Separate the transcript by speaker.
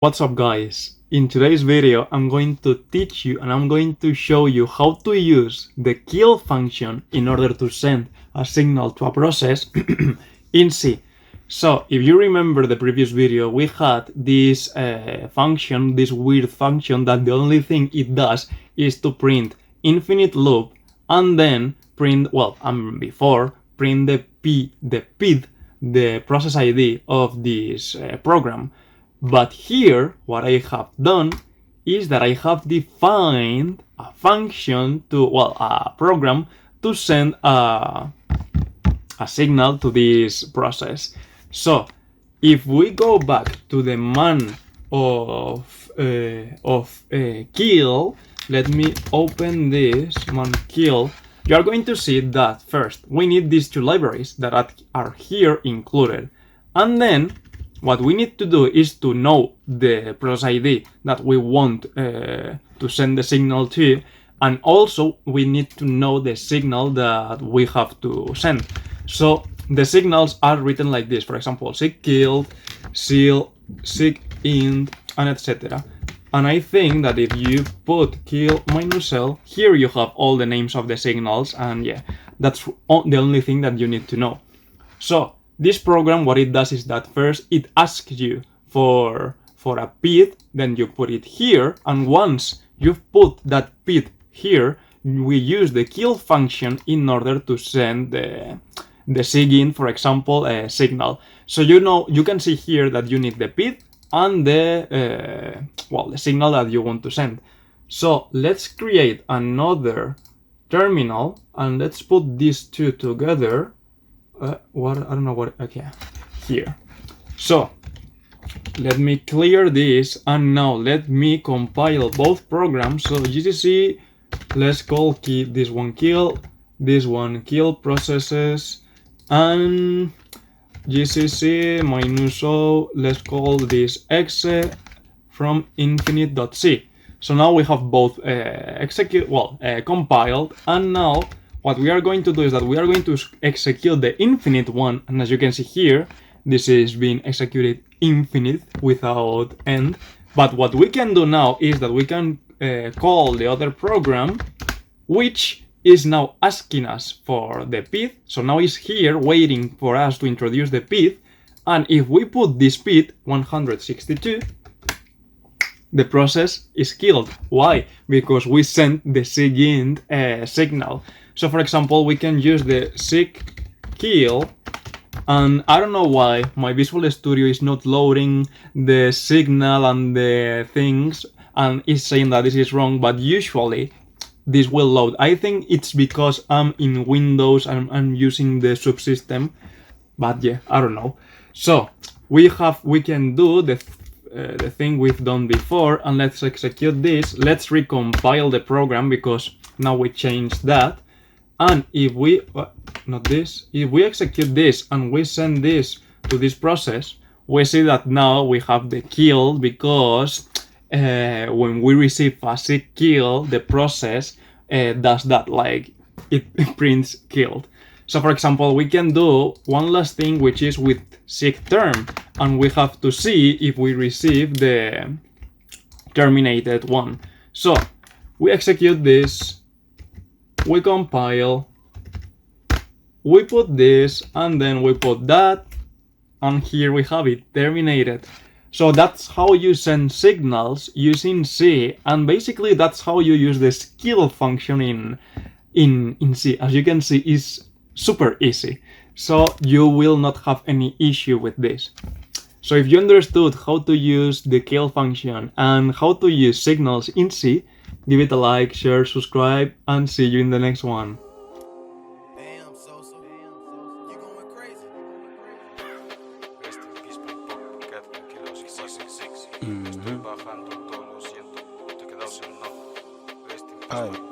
Speaker 1: What's up guys? In today's video I'm going to teach you and I'm going to show you how to use the kill function in order to send a signal to a process in C. So if you remember the previous video, we had this function, this weird function that the only thing it does is to print infinite loop and then print, before print the PID, the process ID of this program. But here, what I have done is that I have defined a function a program to send a signal to this process. So, if we go back to the man of kill, let me open this man kill. You are going to see that first we need these two libraries that are here included, and then what we need to do is to know the process ID that we want to send the signal to, and also we need to know the signal that we have to send. So the signals are written like this, for example, sig killed, seal, sig int, and etc. And I think that if you put kill -l, here you have all the names of the signals, and yeah, that's the only thing that you need to know. So this program, what it does is that first it asks you for a PID, then you put it here, and once you've put that PID here, we use the kill function in order to send the SIGINT, for example, signal. So you can see here that you need the PID and the signal that you want to send. So let's create another terminal and let's put these two together. Okay, here. So let me clear this, and now let me compile both programs. So GCC, let's call this one kill processes, and GCC -o, let's call this exe from infinite.c. So now we have both compiled, and now what we are going to do is that we are going to execute the infinite one, and as you can see here, this is being executed infinite without end. But what we can do now is that we can call the other program, which is now asking us for the PID. So now it's here waiting for us to introduce the PID, and if we put this PID 162, the process is killed. Why? Because we sent the SIGINT signal. So for example, we can use the sig kill, and I don't know why my Visual Studio is not loading the signal and the things, and it's saying that this is wrong, but usually this will load. I think it's because I'm in Windows and I'm using the subsystem, but yeah, I don't know. So we can do the thing we've done before, and let's execute this. Let's recompile the program because now we changed that. And if we if we execute this and we send this to this process, we see that now we have the kill, because when we receive a sig kill, the process does that, like it prints killed. So for example, we can do one last thing, which is with sig term, and we have to see if we receive the terminated one. So we execute this, we compile, we put this, and then we put that, and here we have it, terminated. So that's how you send signals using C, and basically that's how you use the kill function in C. As you can see, it's super easy, so you will not have any issue with this. So if you understood how to use the kill function and how to use signals in C, give it a like, share, subscribe, and see you in the next one.
Speaker 2: Ay.